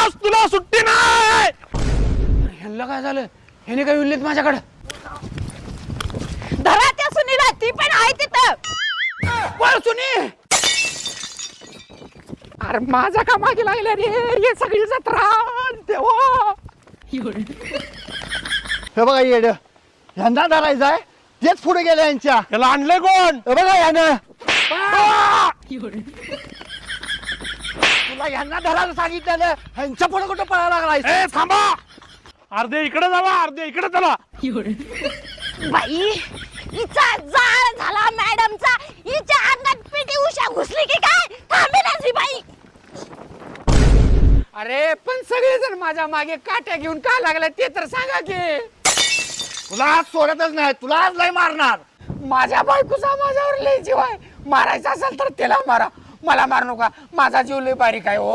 आज तुला सुट्टी नाही. ह्यांना काय झालं? ह्याने काय उरलेत माझ्याकडे? धरा त्या सुनीला, ती पण आहे तिथं. पळ सुनी. अरे माझा का मागे लागला रे हे सगळी जत्रा देवा. हे बघा येड ह्यांना धरायचं आहे तेच पुढे गेले यांच्या. याला आणलंय कोण? हे बघा यानं आ! तुला ह्यांना धरायला सांगितलं ह्यांच्या पुढे कुठं पळायला लागलाय. ए थांबा. अर्धे इकडे जावा, अर्धे इकडे चला. बाई हिचा जाळ झाला मॅडमचा. हिच्या अंगात पिटी उषा घुसली की काय? थांबेनाच ही बाई. अरे पण सगळेजण माझ्या मागे काट्या घेऊन का लागला ते तर सांगा की. तुला आज सोडतच नाही, तुला आज लय मारणार. माझ्या बायकोचा माझ्यावर लय जीव आहे. मारायचा असेल तर त्याला मारा, मला मारू नका. माझा जीव लय बारीक आहे. हो